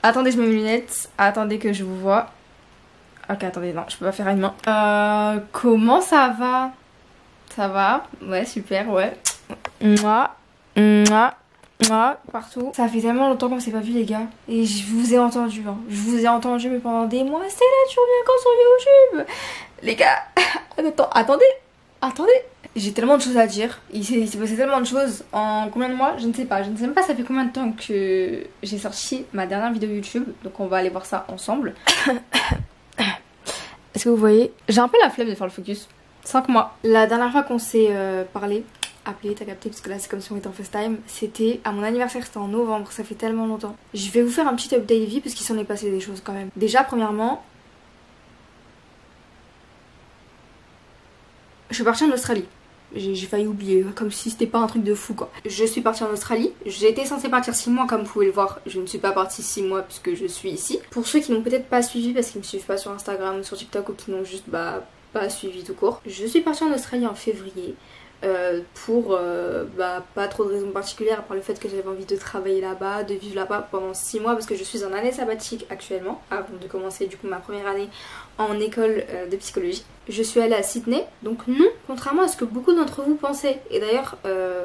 Attendez, je mets mes lunettes. Attendez que je vous vois. Ok, attendez, non, je peux pas faire une main. Comment ça va? Ça va? Ouais, super, ouais. Moi, partout. Ça fait tellement longtemps qu'on s'est pas vu, les gars. Et je vous ai entendu, hein. Je vous ai entendu, mais pendant des mois. C'est là, tu reviens quand sur YouTube? Les gars, attendez. J'ai tellement de choses à dire. Il s'est passé tellement de choses en combien de mois? Je ne sais pas. Je ne sais même pas ça fait combien de temps que j'ai sorti ma dernière vidéo YouTube. Donc on va aller voir ça ensemble. Est-ce que vous voyez? J'ai un peu la flemme de faire le focus. 5 mois. La dernière fois qu'on s'est appelé, t'as capté, parce que là c'est comme si on était en FaceTime. C'était à mon anniversaire, c'était en novembre. Ça fait tellement longtemps. Je vais vous faire un petit update de vie parce qu'il s'en est passé des choses quand même. Déjà, premièrement, je suis partie en Australie. J'ai failli oublier, comme si c'était pas un truc de fou quoi. Je suis partie en Australie, j'étais censée partir 6 mois comme vous pouvez le voir. Je ne suis pas partie 6 mois puisque je suis ici. Pour ceux qui n'ont peut-être pas suivi parce qu'ils me suivent pas sur Instagram ou sur TikTok ou qui n'ont juste pas suivi tout court. Je suis partie en Australie en février pour pas trop de raisons particulières à part le fait que j'avais envie de travailler là-bas, de vivre là-bas pendant 6 mois parce que je suis en année sabbatique actuellement avant de commencer du coup ma première année en école de psychologie. Je suis allée à Sydney, donc non, contrairement à ce que beaucoup d'entre vous pensaient, et d'ailleurs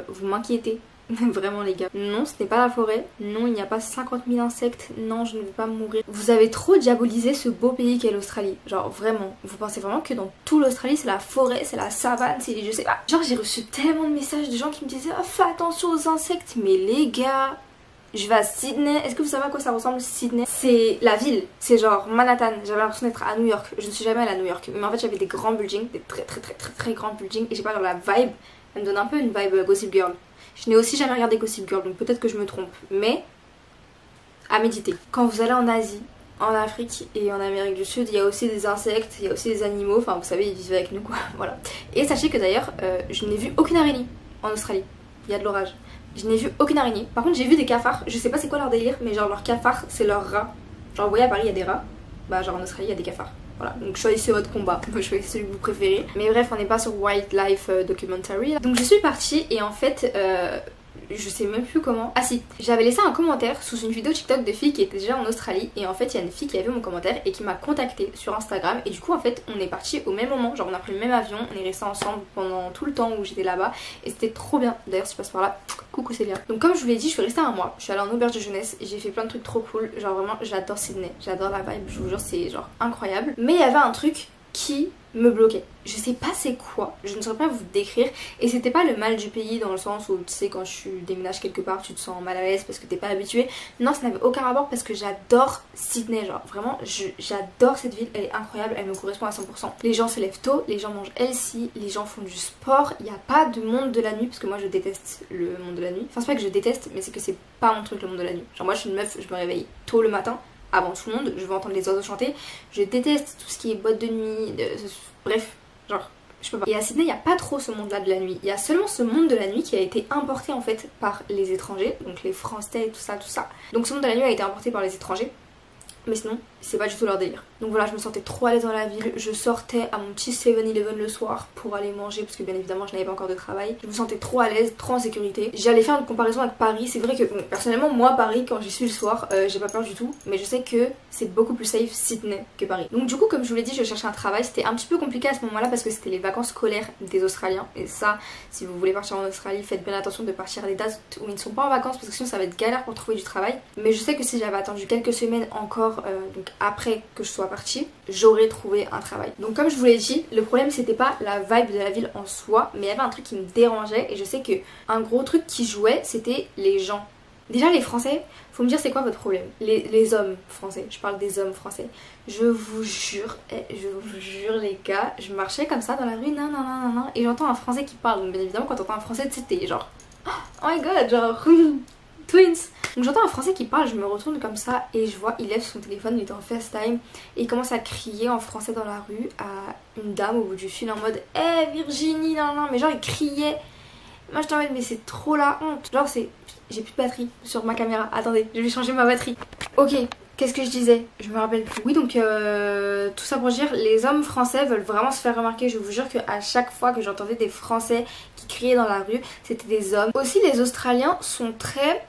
vous m'inquiétez, vraiment les gars. Non, ce n'est pas la forêt, non, il n'y a pas 50 000 insectes, non, je ne vais pas mourir. Vous avez trop diabolisé ce beau pays qu'est l'Australie, genre vraiment, vous pensez vraiment que dans tout l'Australie c'est la forêt, c'est la savane, c'est je sais pas. Genre j'ai reçu tellement de messages de gens qui me disaient oh, fais attention aux insectes, mais les gars... Je vais à Sydney, est-ce que vous savez à quoi ça ressemble Sydney? C'est la ville, c'est genre Manhattan, j'avais l'impression d'être à New York, je ne suis jamais allée à New York, mais en fait j'avais des grands buildings, des très grands buildings, et j'ai pas genre la vibe, elle me donne un peu une vibe Gossip Girl. Je n'ai aussi jamais regardé Gossip Girl, donc peut-être que je me trompe, mais à méditer. Quand vous allez en Asie, en Afrique et en Amérique du Sud, il y a aussi des insectes, il y a aussi des animaux, enfin vous savez ils vivent avec nous quoi, voilà. Et sachez que d'ailleurs, je n'ai vu aucune araignée en Australie, il y a de l'orage. Je n'ai vu aucune araignée. Par contre j'ai vu des cafards. Je sais pas c'est quoi leur délire, mais genre leur cafard c'est leur rat. Genre vous voyez à Paris il y a des rats. Bah genre en Australie il y a des cafards. Voilà, donc choisissez votre combat, choisissez celui que vous préférez. Mais bref, on n'est pas sur Wildlife Documentary. Donc je suis partie et en fait je sais même plus comment. Ah si, j'avais laissé un commentaire sous une vidéo TikTok de filles qui étaient déjà en Australie. Et en fait il y a une fille qui a vu mon commentaire et qui m'a contactée sur Instagram. Et du coup en fait on est partis au même moment. Genre on a pris le même avion, on est restés ensemble pendant tout le temps où j'étais là-bas. Et c'était trop bien. D'ailleurs si je passe par là, coucou Célia. Donc comme je vous l'ai dit, je suis restée un mois. Je suis allée en auberge de jeunesse et j'ai fait plein de trucs trop cool. Genre vraiment j'adore Sydney, j'adore la vibe, je vous jure c'est genre incroyable. Mais il y avait un truc qui me bloquait. Je sais pas c'est quoi, je ne saurais pas vous décrire. Et c'était pas le mal du pays dans le sens où tu sais quand tu déménages quelque part tu te sens mal à l'aise parce que t'es pas habitué. Non, ça n'avait aucun rapport parce que j'adore Sydney, genre vraiment j'adore cette ville, elle est incroyable, elle me correspond à 100%. Les gens se lèvent tôt, les gens mangent healthy, les gens font du sport, il n'y a pas de monde de la nuit parce que moi je déteste le monde de la nuit. Enfin c'est pas que je déteste mais c'est que c'est pas mon truc le monde de la nuit. Genre moi je suis une meuf, je me réveille tôt le matin avant tout le monde, je veux entendre les oiseaux chanter, je déteste tout ce qui est boîte de nuit, bref, genre je peux pas. Et à Sydney il n'y a pas trop ce monde là de la nuit, il y a seulement ce monde de la nuit qui a été importé en fait par les étrangers, donc les Français et tout ça. Donc ce monde de la nuit a été importé par les étrangers, mais sinon c'est pas du tout leur délire. Donc voilà, je me sentais trop à l'aise dans la ville, je sortais à mon petit 7-Eleven le soir pour aller manger parce que bien évidemment je n'avais pas encore de travail. Je me sentais trop à l'aise, trop en sécurité. J'allais faire une comparaison avec Paris, c'est vrai que bon, personnellement moi Paris quand j'y suis le soir j'ai pas peur du tout, mais je sais que c'est beaucoup plus safe Sydney que Paris. Donc du coup comme je vous l'ai dit je cherchais un travail, c'était un petit peu compliqué à ce moment là parce que c'était les vacances scolaires des Australiens et ça si vous voulez partir en Australie faites bien attention de partir à des dates où ils ne sont pas en vacances parce que sinon ça va être galère pour trouver du travail. Mais je sais que si j'avais attendu quelques semaines encore donc après que je sois partie, j'aurais trouvé un travail. Donc comme je vous l'ai dit, le problème c'était pas la vibe de la ville en soi, mais il y avait un truc qui me dérangeait et je sais que un gros truc qui jouait c'était les gens. Déjà les Français, faut me dire c'est quoi votre problème. Les hommes français, je parle des hommes français. Je vous jure les gars, je marchais comme ça dans la rue, nan, et j'entends un Français qui parle. Donc bien évidemment quand t'entends un Français tu sais t'es genre oh my god, genre Twins. Donc j'entends un français qui parle, je me retourne comme ça et je vois, il lève son téléphone, il est en FaceTime et il commence à crier en français dans la rue à une dame au bout du fil en mode « Eh Virginie, non, non », mais genre il criait. Moi je t'en mets, mais c'est trop la honte. Genre c'est... J'ai plus de batterie sur ma caméra, attendez, je vais changer ma batterie. Ok, qu'est-ce que je disais? Je me rappelle plus. Oui, donc tout ça pour dire, les hommes français veulent vraiment se faire remarquer. Je vous jure qu'à chaque fois que j'entendais des Français qui criaient dans la rue, c'était des hommes. Aussi les Australiens sont très...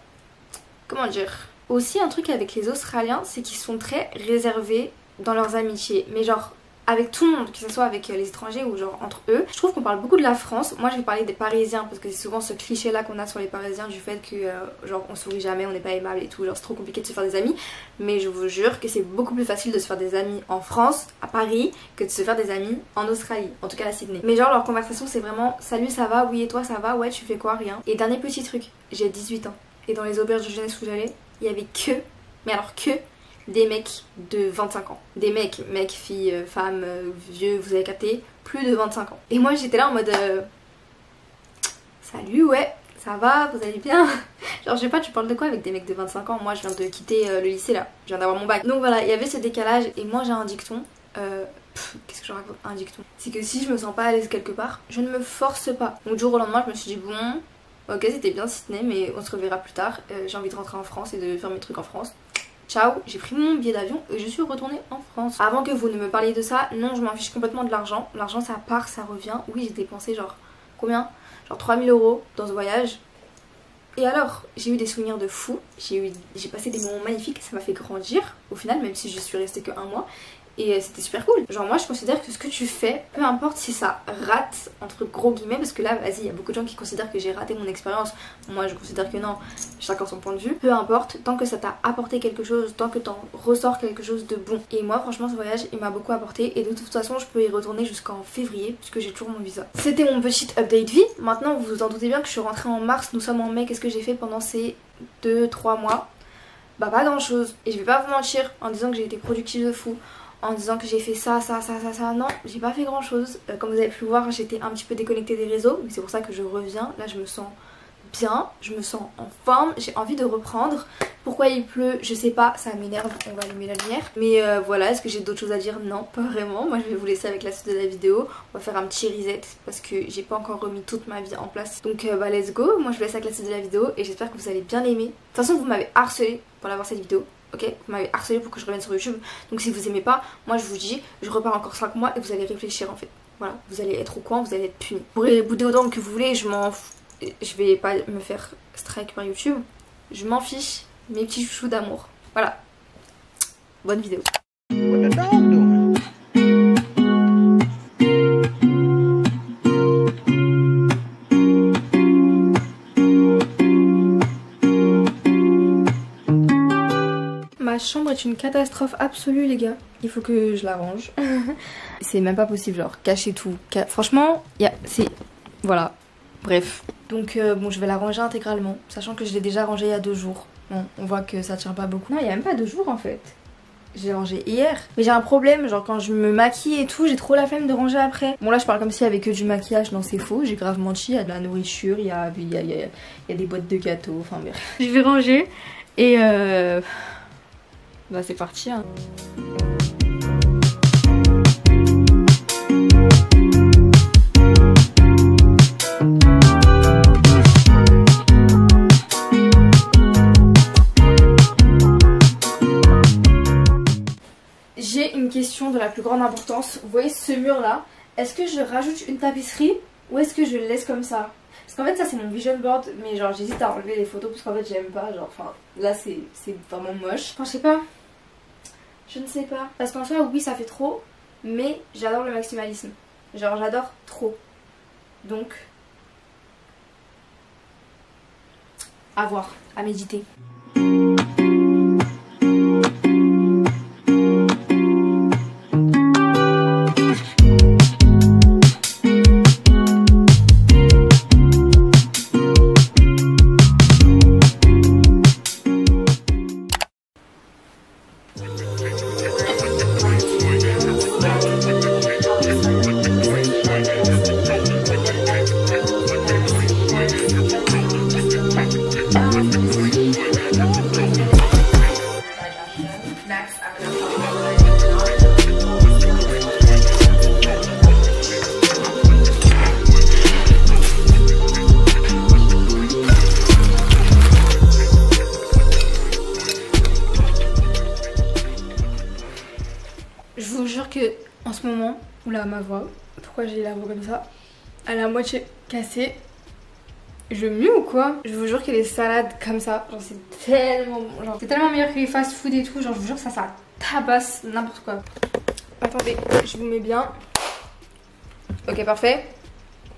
Comment dire? Aussi un truc avec les Australiens, c'est qu'ils sont très réservés dans leurs amitiés. Mais genre avec tout le monde, que ce soit avec les étrangers ou genre entre eux. Je trouve qu'on parle beaucoup de la France. Moi je vais parler des Parisiens parce que c'est souvent ce cliché là qu'on a sur les Parisiens du fait que genre on sourit jamais, on n'est pas aimable et tout. Genre c'est trop compliqué de se faire des amis. Mais je vous jure que c'est beaucoup plus facile de se faire des amis en France, à Paris, que de se faire des amis en Australie. En tout cas à Sydney. Mais genre leur conversation c'est vraiment salut ça va, oui et toi ça va, ouais tu fais quoi, rien. Et dernier petit truc, j'ai 18 ans. Et dans les auberges de jeunesse où j'allais, il y avait que, mais alors que des mecs de 25 ans. Des mecs, filles, femmes, vieux, vous avez capté, plus de 25 ans. Et moi j'étais là en mode salut, ouais, ça va, vous allez bien? Genre je sais pas, tu parles de quoi avec des mecs de 25 ans? Moi je viens de quitter le lycée là, je viens d'avoir mon bac. Donc voilà, il y avait ce décalage et moi j'ai un dicton. Qu'est-ce que je raconte? Un dicton. C'est que si je me sens pas à l'aise quelque part, je ne me force pas. Donc du jour au lendemain je me suis dit bon... Ok, c'était bien Sydney, mais on se reverra plus tard. J'ai envie de rentrer en France et de faire mes trucs en France. Ciao, j'ai pris mon billet d'avion et je suis retournée en France. Avant que vous ne me parliez de ça, non, je m'en fiche complètement de l'argent. L'argent, ça part, ça revient. Oui, j'ai dépensé genre combien? Genre 3000 € dans ce voyage. Et alors, j'ai eu des souvenirs de fou. J'ai passé des moments magnifiques. Ça m'a fait grandir au final, même si je suis restée que 1 mois. Et c'était super cool. Genre moi je considère que ce que tu fais, peu importe si ça rate entre gros guillemets, parce que là vas-y il y a beaucoup de gens qui considèrent que j'ai raté mon expérience. Moi je considère que non, chacun son point de vue. Peu importe, tant que ça t'a apporté quelque chose, tant que t'en ressors quelque chose de bon. Et moi franchement ce voyage il m'a beaucoup apporté et de toute façon je peux y retourner jusqu'en février puisque j'ai toujours mon visa. C'était mon petit update vie. Maintenant vous vous en doutez bien que je suis rentrée en mars, nous sommes en mai. Qu'est-ce que j'ai fait pendant ces 2-3 mois? Bah pas grand chose. Et je vais pas vous mentir en disant que j'ai été productive de fou, en disant que j'ai fait ça, non, j'ai pas fait grand chose. Comme vous avez pu voir, j'étais un petit peu déconnectée des réseaux, mais c'est pour ça que je reviens. Là je me sens bien, je me sens en forme, j'ai envie de reprendre. Pourquoi il pleut, je sais pas, ça m'énerve, on va allumer la lumière. Mais voilà, est-ce que j'ai d'autres choses à dire? Non, pas vraiment. Moi je vais vous laisser avec la suite de la vidéo. On va faire un petit reset parce que j'ai pas encore remis toute ma vie en place. Donc bah let's go, moi je vous laisse avec la suite de la vidéo et j'espère que vous allez bien aimer. De toute façon vous m'avez harcelé pour avoir cette vidéo. Ok, vous m'avez harcelé pour que je revienne sur YouTube. Donc si vous aimez pas, moi je vous dis, je repars encore 5 mois et vous allez réfléchir en fait. Voilà, vous allez être au coin, vous allez être punis. Vous pourrez bouder autant que vous voulez, je m'en fous. Je vais pas me faire strike par YouTube. Je m'en fiche, mes petits chouchous d'amour. Voilà. Bonne vidéo. Ma chambre est une catastrophe absolue les gars. Il faut que je la range. C'est même pas possible, genre cacher tout. Franchement, c'est... Voilà. Bref. Donc bon, je vais la ranger intégralement. Sachant que je l'ai déjà rangée il y a 2 jours. Bon, on voit que ça tient pas beaucoup. Non, il y a même pas 2 jours en fait. J'ai rangé hier. Mais j'ai un problème, genre quand je me maquille et tout, j'ai trop la flemme de ranger après. Bon là je parle comme s'il y avait que du maquillage, non c'est faux. J'ai grave menti, il y a de la nourriture, il y a des boîtes de gâteaux, enfin bref. Je vais ranger et bah c'est parti hein. J'ai une question de la plus grande importance. Vous voyez ce mur là? Est-ce que je rajoute une tapisserie ou est-ce que je le laisse comme ça? Parce qu'en fait ça c'est mon vision board, mais genre j'hésite à enlever les photos parce qu'en fait j'aime pas, genre enfin là c'est vraiment moche. Enfin je sais pas, je ne sais pas. Parce qu'en soi oui ça fait trop, mais j'adore le maximalisme. Genre j'adore trop. Donc à voir, à méditer. Oula, ma voix. Pourquoi j'ai la voix comme ça? Elle est à moitié cassée. Je veux mieux ou quoi? Je vous jure que les salades comme ça, genre c'est tellement bon. Genre c'est tellement meilleur que les fast food et tout. Genre je vous jure que ça tabasse n'importe quoi. Attendez, je vous mets bien. Ok, parfait.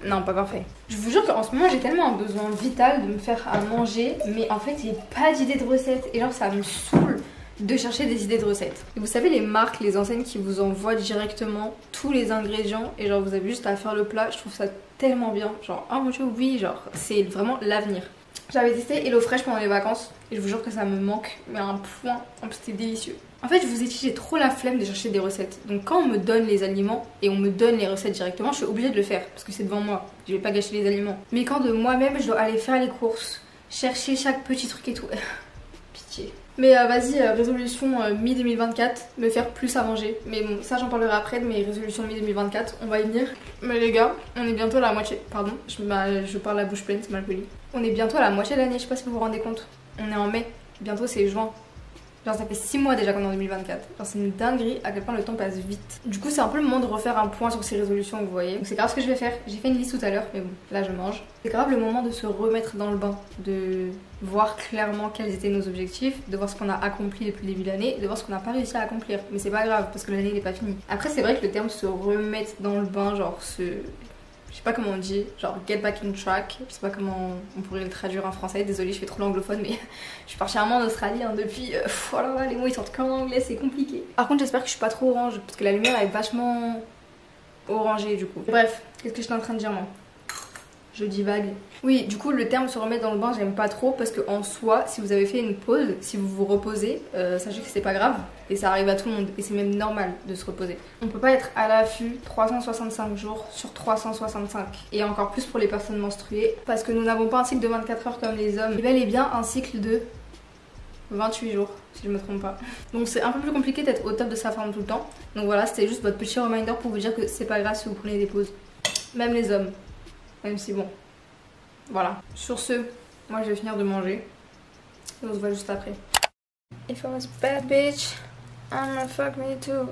Non, pas parfait. Je vous jure qu'en ce moment j'ai tellement un besoin vital de me faire à manger. Mais en fait j'ai pas d'idée de recette. Et genre ça me saoule de chercher des idées de recettes. Et vous savez les marques, les enseignes qui vous envoient directement tous les ingrédients et genre vous avez juste à faire le plat, je trouve ça tellement bien. Genre oh mon dieu oui, genre c'est vraiment l'avenir. J'avais testé HelloFresh pendant les vacances et je vous jure que ça me manque mais à un point, en plus c'était délicieux. En fait je vous ai dit j'ai trop la flemme de chercher des recettes. Donc quand on me donne les aliments et on me donne les recettes directement, je suis obligée de le faire parce que c'est devant moi, je vais pas gâcher les aliments. Mais quand de moi-même je dois aller faire les courses, chercher chaque petit truc et tout, pitié. Mais vas-y, résolution mi-2024, me faire plus à manger. Mais bon, ça j'en parlerai après de mes résolutions mi-2024, on va y venir. Mais les gars, on est bientôt à la moitié, pardon, je parle la bouche pleine, c'est mal poli. On est bientôt à la moitié de l'année, je sais pas si vous vous rendez compte. On est en mai, bientôt c'est juin. Genre ça fait 6 mois déjà qu'on est en 2024. Genre c'est une dinguerie à quel point le temps passe vite. Du coup c'est un peu le moment de refaire un point sur ces résolutions, vous voyez. Donc c'est grave ce que je vais faire. J'ai fait une liste tout à l'heure, mais bon, là je mange. C'est grave le moment de se remettre dans le bain, de voir clairement quels étaient nos objectifs, de voir ce qu'on a accompli depuis le début de l'année, de voir ce qu'on n'a pas réussi à accomplir. Mais c'est pas grave parce que l'année n'est pas finie. Après c'est vrai que le terme se remettre dans le bain, genre je sais pas comment on dit, genre get back in track, je sais pas comment on pourrait le traduire en français, désolée je fais trop l'anglophone mais je suis partie un mois en Australie hein, depuis, oh là là les mots ils sortent qu'en anglais, c'est compliqué. Par contre j'espère que je suis pas trop orange parce que la lumière est vachement orangée du coup. Bref, qu'est-ce que je suis en train de dire moi? Je divague. Oui, du coup, le terme se remettre dans le bain, j'aime pas trop parce que en soi, si vous avez fait une pause, si vous vous reposez, sachez que c'est pas grave et ça arrive à tout le monde et c'est même normal de se reposer. On peut pas être à l'affût 365 jours sur 365 et encore plus pour les personnes menstruées parce que nous n'avons pas un cycle de 24 heures comme les hommes, mais bel et bien un cycle de 28 jours si je me trompe pas. Donc c'est un peu plus compliqué d'être au top de sa forme tout le temps. Donc voilà, c'était juste votre petit reminder pour vous dire que c'est pas grave si vous prenez des pauses. Même les hommes. Même si bon, voilà. Sur ce, moi je vais finir de manger. Et on se voit juste après. If I was a bad bitch, I'm gonna fuck me too.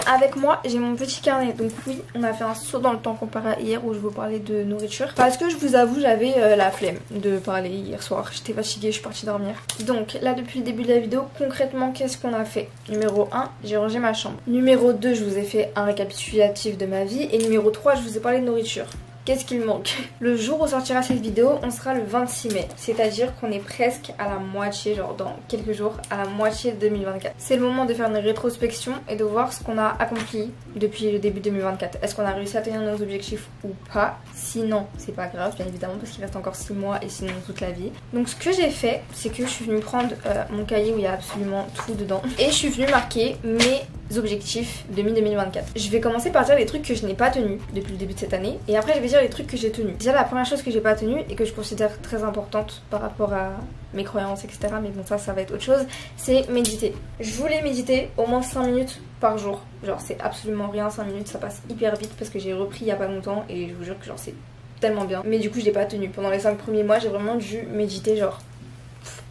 Avec moi j'ai mon petit carnet. Donc oui, on a fait un saut dans le temps comparé à hier où je vous parlais de nourriture. Parce que je vous avoue j'avais la flemme de parler hier soir. J'étais fatiguée, je suis partie dormir. Donc là depuis le début de la vidéo, concrètement qu'est-ce qu'on a fait? Numéro 1, j'ai rangé ma chambre. Numéro 2, je vous ai fait un récapitulatif de ma vie. Et numéro 3, je vous ai parlé de nourriture. Qu'est-ce qu'il manque? Le jour où sortira cette vidéo, on sera le 26 mai. C'est-à-dire qu'on est presque à la moitié, genre dans quelques jours, à la moitié de 2024. C'est le moment de faire une rétrospection et de voir ce qu'on a accompli depuis le début de 2024. Est-ce qu'on a réussi à tenir nos objectifs ou pas? Sinon, c'est pas grave, bien évidemment, parce qu'il reste encore 6 mois et sinon toute la vie. Donc ce que j'ai fait, c'est que je suis venue prendre mon cahier où il y a absolument tout dedans. Et je suis venue marquer mes objectifs de mi-2024. Je vais commencer par dire les trucs que je n'ai pas tenus depuis le début de cette année. Et après, je vais dire les trucs que j'ai tenus. Déjà, la première chose que j'ai pas tenue et que je considère très importante par rapport à mes croyances, etc. Mais bon, ça va être autre chose. C'est méditer. Je voulais méditer au moins 5 minutes par jour. Genre, c'est absolument rien, 5 minutes, ça passe hyper vite parce que j'ai repris il y a pas longtemps et je vous jure que genre c'est tellement bien. Mais du coup, je l'ai pas tenu. Pendant les 5 premiers mois, j'ai vraiment dû méditer genre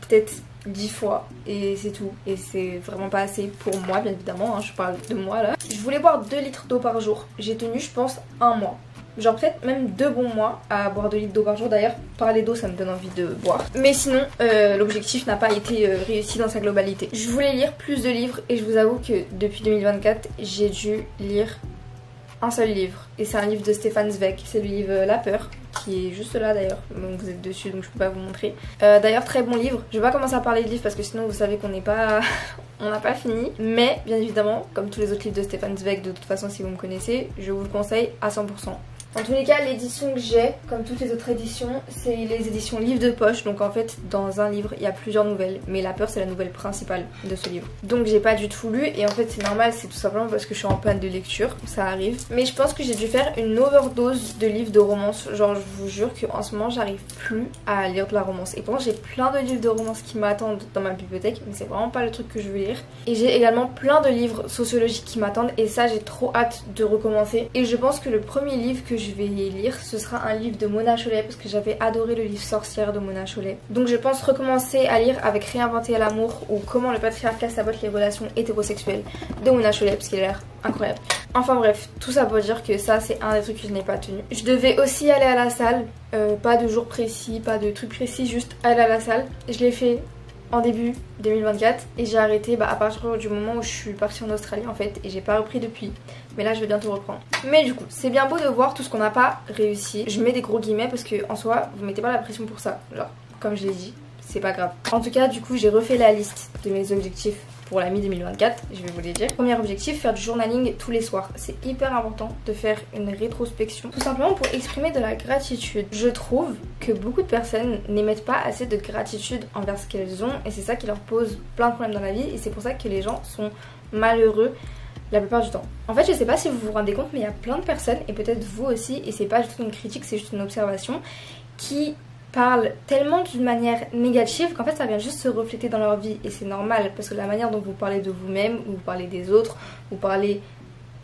peut-être 10 fois et c'est tout. Et c'est vraiment pas assez pour moi, bien évidemment, hein, je parle de moi là. Je voulais boire 2 litres d'eau par jour. J'ai tenu, je pense, 1 mois. Genre peut-être même 2 bons mois à boire 2 litres d'eau par jour. D'ailleurs, parler d'eau, ça me donne envie de boire. Mais sinon, l'objectif n'a pas été réussi dans sa globalité. Je voulais lire plus de livres et je vous avoue que depuis 2024, j'ai dû lire un seul livre. Et c'est un livre de Stefan Zweig. C'est le livre La Peur, qui est juste là d'ailleurs. Donc vous êtes dessus, donc je peux pas vous montrer. D'ailleurs, très bon livre. Je vais pas commencer à parler de livre parce que sinon vous savez qu'on n'est pas... on n'a pas fini. Mais bien évidemment, comme tous les autres livres de Stefan Zweig, de toute façon si vous me connaissez, je vous le conseille à 100%. En tous les cas, l'édition que j'ai, comme toutes les autres éditions, c'est les éditions livres de poche. Donc en fait, dans un livre, il y a plusieurs nouvelles. Mais La Peur, c'est la nouvelle principale de ce livre. Donc j'ai pas du tout lu. Et en fait, c'est normal, c'est tout simplement parce que je suis en panne de lecture. Ça arrive. Mais je pense que j'ai dû faire une overdose de livres de romance. Genre, je vous jure qu'en ce moment, j'arrive plus à lire de la romance. Et pourtant, j'ai plein de livres de romance qui m'attendent dans ma bibliothèque. Mais c'est vraiment pas le truc que je veux lire. Et j'ai également plein de livres sociologiques qui m'attendent. Et ça, j'ai trop hâte de recommencer. Et je pense que le premier livre que je je vais lire, ce sera un livre de Mona Chollet parce que j'avais adoré le livre Sorcière de Mona Chollet. Donc je pense recommencer à lire avec Réinventer l'amour ou Comment le patriarcat sabote les relations hétérosexuelles de Mona Chollet parce qu'il a l'air incroyable. Enfin bref, tout ça pour dire que ça c'est un des trucs que je n'ai pas tenu. Je devais aussi aller à la salle, pas de jour précis, pas de truc précis, juste aller à la salle. Je l'ai fait en début 2024 et j'ai arrêté à partir du moment où je suis partie en Australie en fait et j'ai pas repris depuis. Mais là je vais bientôt reprendre. Mais du coup c'est bien beau de voir tout ce qu'on n'a pas réussi. Je mets des gros guillemets parce que en soi vous mettez pas la pression pour ça. Genre comme je l'ai dit, c'est pas grave. En tout cas du coup j'ai refait la liste de mes objectifs pour la mi-2024, je vais vous les dire. Premier objectif, faire du journaling tous les soirs. C'est hyper important de faire une rétrospection, tout simplement pour exprimer de la gratitude. Je trouve que beaucoup de personnes n'émettent pas assez de gratitude envers ce qu'elles ont et c'est ça qui leur pose plein de problèmes dans la vie et c'est pour ça que les gens sont malheureux la plupart du temps. En fait je sais pas si vous vous rendez compte mais il y a plein de personnes et peut-être vous aussi et c'est pas juste une critique, c'est juste une observation qui parlent tellement d'une manière négative qu'en fait ça vient juste se refléter dans leur vie et c'est normal parce que la manière dont vous parlez de vous-même, ou vous parlez des autres, vous parlez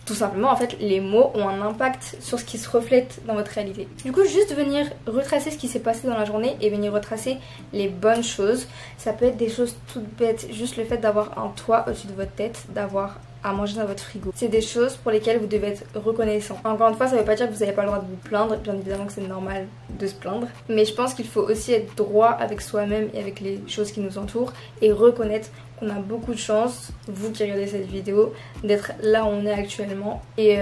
tout simplement en fait les mots ont un impact sur ce qui se reflète dans votre réalité. Du coup juste venir retracer ce qui s'est passé dans la journée et venir retracer les bonnes choses, ça peut être des choses toutes bêtes, juste le fait d'avoir un toit au-dessus de votre tête, d'avoir à manger dans votre frigo. C'est des choses pour lesquelles vous devez être reconnaissant. Encore une fois, ça veut pas dire que vous n'avez pas le droit de vous plaindre, bien évidemment que c'est normal de se plaindre, mais je pense qu'il faut aussi être droit avec soi-même et avec les choses qui nous entourent et reconnaître qu'on a beaucoup de chance, vous qui regardez cette vidéo, d'être là où on est actuellement et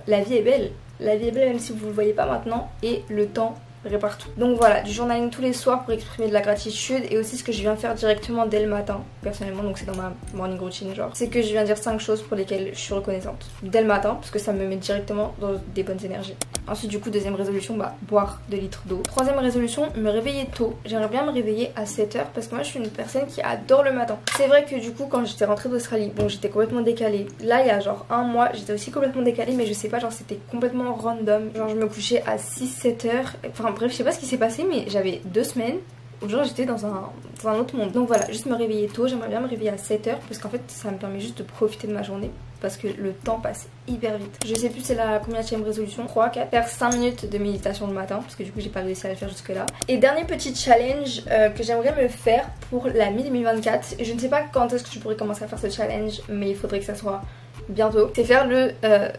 la vie est belle. La vie est belle même si vous ne le voyez pas maintenant et le temps répare tout. Donc voilà, du journaling tous les soirs pour exprimer de la gratitude et aussi ce que je viens faire directement dès le matin, personnellement, donc c'est dans ma morning routine genre, c'est que je viens dire 5 choses pour lesquelles je suis reconnaissante dès le matin parce que ça me met directement dans des bonnes énergies. Ensuite du coup deuxième résolution, boire 2 litres d'eau. Troisième résolution, me réveiller tôt. J'aimerais bien me réveiller à 7 h parce que moi je suis une personne qui adore le matin. C'est vrai que du coup quand j'étais rentrée d'Australie, bon j'étais complètement décalée. Là il y a genre un mois j'étais aussi complètement décalée mais je sais pas, genre c'était complètement random. Genre je me couchais à 6-7 h, enfin bref je sais pas ce qui s'est passé mais j'avais 2 semaines où genre j'étais dans un autre monde. Donc voilà, juste me réveiller tôt, j'aimerais bien me réveiller à 7 h parce qu'en fait ça me permet juste de profiter de ma journée parce que le temps passe hyper vite. Je sais plus c'est la combienième résolution, 3, 4, faire 5 minutes de méditation le matin parce que du coup j'ai pas réussi à le faire jusque là. Et dernier petit challenge que j'aimerais me faire pour la mi-2024, je ne sais pas quand est-ce que je pourrais commencer à faire ce challenge mais il faudrait que ça soit bientôt, c'est faire le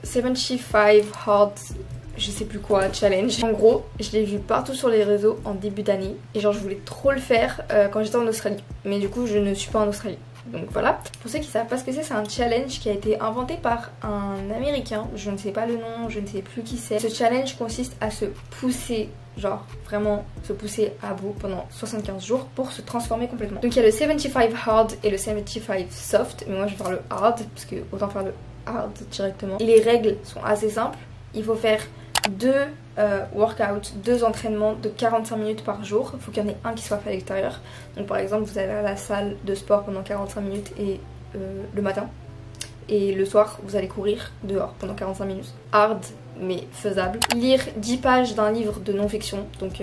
75 hard je sais plus quoi challenge. En gros je l'ai vu partout sur les réseaux en début d'année et genre je voulais trop le faire quand j'étais en Australie mais du coup je ne suis pas en Australie. Donc voilà, pour ceux qui savent pas ce que c'est un challenge qui a été inventé par un américain, je ne sais pas le nom, je ne sais plus qui c'est. Ce challenge consiste à se pousser, genre vraiment se pousser à bout pendant 75 jours pour se transformer complètement. Donc il y a le 75 hard et le 75 soft, mais moi je vais faire le hard parce que autant faire le hard directement. Et les règles sont assez simples, il faut faire 2 workouts, 2 entraînements de 45 minutes par jour. Il faut qu'il y en ait un qui soit fait à l'extérieur. Donc par exemple vous allez à la salle de sport pendant 45 minutes et le matin. Et le soir vous allez courir dehors pendant 45 minutes. Hard mais faisable. Lire 10 pages d'un livre de non-fiction. Donc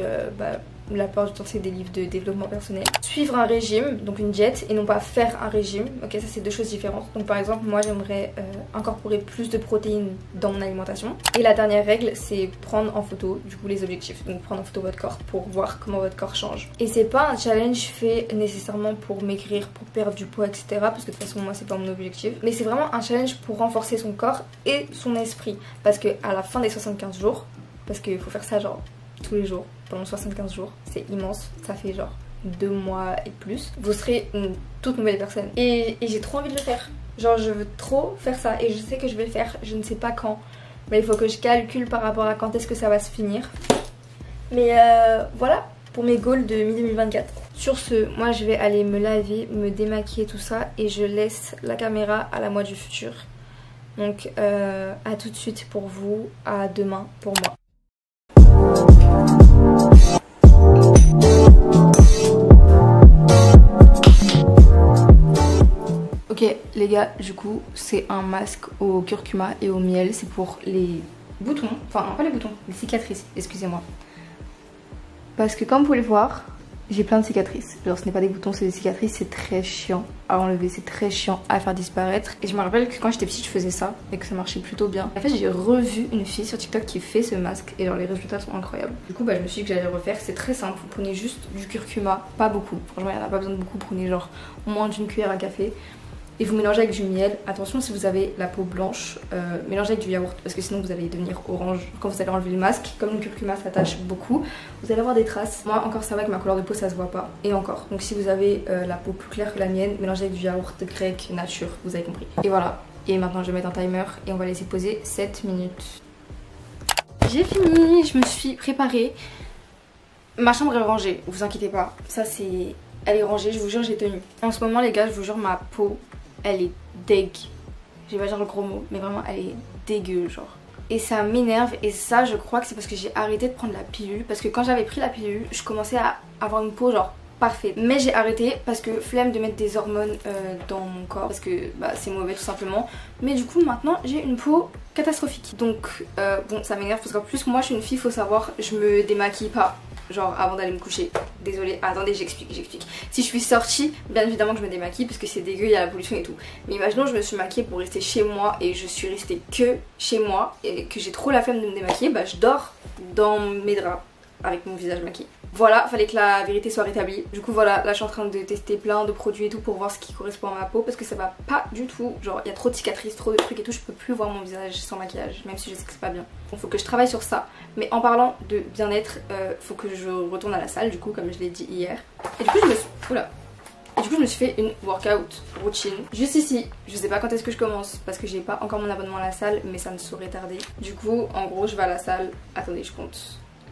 la plupart du temps c'est des livres de développement personnel. Suivre un régime, donc une diète et non pas faire un régime. Ok, ça c'est 2 choses différentes. Donc par exemple moi j'aimerais incorporer plus de protéines dans mon alimentation. Et la dernière règle c'est prendre en photo du coup les objectifs. Donc prendre en photo votre corps pour voir comment votre corps change. Et c'est pas un challenge fait nécessairement pour maigrir, pour perdre du poids etc. Parce que de toute façon moi c'est pas mon objectif. Mais c'est vraiment un challenge pour renforcer son corps et son esprit. Parce que à la fin des 75 jours, parce qu'il faut faire ça genre tous les jours pendant 75 jours, c'est immense, ça fait genre 2 mois et plus, vous serez une toute nouvelle personne et j'ai trop envie de le faire, genre je veux trop faire ça et je sais que je vais le faire, je ne sais pas quand mais il faut que je calcule par rapport à quand est-ce que ça va se finir. Mais voilà pour mes goals de mi-2024. Sur ce, moi je vais aller me laver, me démaquiller tout ça et je laisse la caméra à la moi du futur. Donc à tout de suite pour vous, à demain pour moi. Ok les gars, du coup c'est un masque au curcuma et au miel, c'est pour les boutons, enfin non pas les boutons, les cicatrices, excusez-moi. Parce que comme vous pouvez le voir, j'ai plein de cicatrices. Genre ce n'est pas des boutons, c'est des cicatrices, c'est très chiant à enlever, c'est très chiant à faire disparaître. Et je me rappelle que quand j'étais petite je faisais ça et que ça marchait plutôt bien. En fait j'ai revu une fille sur TikTok qui fait ce masque et genre les résultats sont incroyables. Du coup bah je me suis dit que j'allais le refaire, c'est très simple, vous prenez juste du curcuma, pas beaucoup. Franchement il n'y en a pas besoin de beaucoup, prenez genre moins d'une cuillère à café. Et vous mélangez avec du miel. Attention si vous avez la peau blanche, mélangez avec du yaourt parce que sinon vous allez devenir orange. Quand vous allez enlever le masque, comme le curcuma s'attache beaucoup, vous allez avoir des traces. Moi encore ça va avec ma couleur de peau ça se voit pas. Et encore. Donc si vous avez la peau plus claire que la mienne, mélangez avec du yaourt grec nature, vous avez compris. Et voilà. Et maintenant je vais mettre un timer et on va laisser poser 7 minutes. J'ai fini, je me suis préparée. Ma chambre est rangée, vous inquiétez pas. Ça c'est... Elle est rangée, je vous jure j'ai tenu. En ce moment les gars, je vous jure ma peau... Elle est dégue. Je vais pas dire le gros mot, mais vraiment elle est dégueu genre. Et ça m'énerve et ça je crois que c'est parce que j'ai arrêté de prendre la pilule. Parce que quand j'avais pris la pilule, je commençais à avoir une peau genre parfaite. Mais j'ai arrêté parce que flemme de mettre des hormones dans mon corps. Parce que bah, c'est mauvais tout simplement. Mais du coup maintenant j'ai une peau catastrophique. Donc bon ça m'énerve parce qu'en plus moi je suis une fille, faut savoir, je me démaquille pas. Genre avant d'aller me coucher. Désolée, attendez j'explique. Si je suis sortie, bien évidemment que je me démaquille parce que c'est dégueu, il y a la pollution et tout. Mais imaginons je me suis maquillée pour rester chez moi et je suis restée que chez moi et que j'ai trop la flemme de me démaquiller, bah je dors dans mes draps avec mon visage maquillé. Voilà, fallait que la vérité soit rétablie. Du coup voilà, là je suis en train de tester plein de produits et tout pour voir ce qui correspond à ma peau parce que ça va pas du tout. Genre il y a trop de cicatrices, trop de trucs et tout, je peux plus voir mon visage sans maquillage, même si je sais que c'est pas bien. Donc faut que je travaille sur ça. Mais en parlant de bien-être, faut que je retourne à la salle du coup comme je l'ai dit hier. Et du coup je me suis... Oula. Et du coup je me suis fait une workout routine juste ici. Je sais pas quand est-ce que je commence parce que j'ai pas encore mon abonnement à la salle mais ça ne saurait tarder. Du coup en gros je vais à la salle, attendez je compte,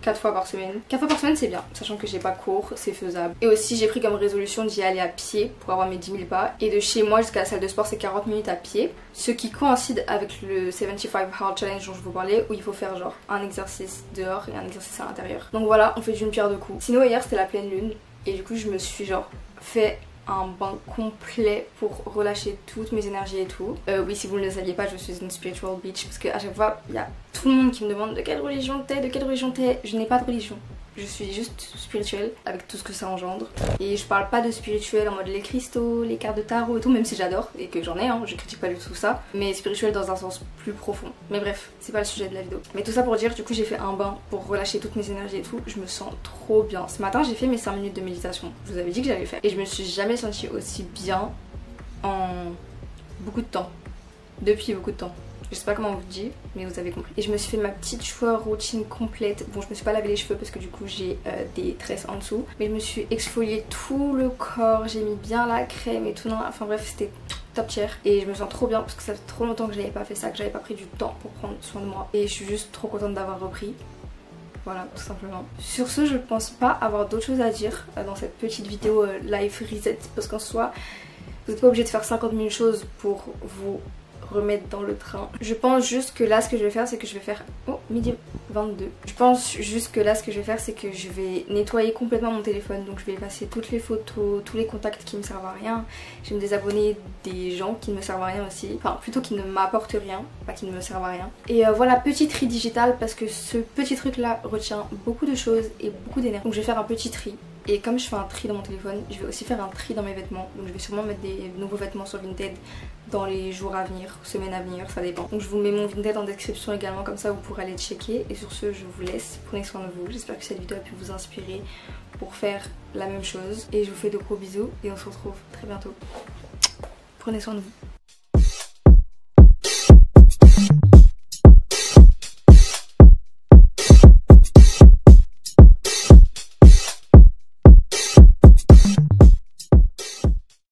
4 fois par semaine. 4 fois par semaine c'est bien, sachant que j'ai pas cours, c'est faisable. Et aussi j'ai pris comme résolution d'y aller à pied pour avoir mes 10 000 pas. Et de chez moi jusqu'à la salle de sport c'est 40 minutes à pied. Ce qui coïncide avec le 75 Hard Challenge dont je vous parlais, où il faut faire genre un exercice dehors et un exercice à l'intérieur. Donc voilà, on fait d'une pierre deux coups. Sinon hier c'était la pleine lune et du coup je me suis genre fait un bain complet pour relâcher toutes mes énergies et tout. Oui, si vous ne le saviez pas, je suis une spiritual bitch parce qu'à chaque fois, il y a tout le monde qui me demande de quelle religion t'es, de quelle religion t'es. Je n'ai pas de religion. Je suis juste spirituelle avec tout ce que ça engendre. Et je parle pas de spirituel en mode les cristaux, les cartes de tarot et tout, même si j'adore et que j'en ai, hein, je critique pas du tout ça. Mais spirituel dans un sens plus profond. Mais bref, c'est pas le sujet de la vidéo. Mais tout ça pour dire, du coup j'ai fait un bain pour relâcher toutes mes énergies et tout. Je me sens trop bien. Ce matin j'ai fait mes 5 minutes de méditation. Je vous avais dit que j'allais faire. Et je me suis jamais sentie aussi bien en beaucoup de temps. Depuis beaucoup de temps. Je sais pas comment on vous dit, mais vous avez compris. Et je me suis fait ma petite shower routine complète. Bon, je me suis pas lavé les cheveux parce que du coup j'ai des tresses en dessous. Mais je me suis exfolié tout le corps. J'ai mis bien la crème et tout. Non, enfin bref, c'était top tier. Et je me sens trop bien parce que ça fait trop longtemps que j'avais pas fait ça, que j'avais pas pris du temps pour prendre soin de moi. Et je suis juste trop contente d'avoir repris. Voilà, tout simplement. Sur ce, je pense pas avoir d'autres choses à dire dans cette petite vidéo live reset. Parce qu'en soi, vous n'êtes pas obligé de faire 50 000 choses pour vous remettre dans le train. Je pense juste que là ce que je vais faire c'est que je vais faire... Oh, midi 22. Je pense juste que là ce que je vais faire c'est que je vais nettoyer complètement mon téléphone. Donc je vais effacer toutes les photos, tous les contacts qui me servent à rien. Je vais me désabonner des gens qui ne me servent à rien aussi. Enfin plutôt qui ne m'apportent rien, pas qui ne me servent à rien. Et voilà, petit tri digital parce que ce petit truc là retient beaucoup de choses et beaucoup d'énergie. Donc je vais faire un petit tri. Et comme je fais un tri dans mon téléphone, je vais aussi faire un tri dans mes vêtements. Donc je vais sûrement mettre des nouveaux vêtements sur Vinted dans les jours à venir, semaines à venir, ça dépend. Donc je vous mets mon Vinted en description également, comme ça vous pourrez aller checker. Et sur ce, je vous laisse, prenez soin de vous. J'espère que cette vidéo a pu vous inspirer pour faire la même chose. Et je vous fais de gros bisous et on se retrouve très bientôt. Prenez soin de vous.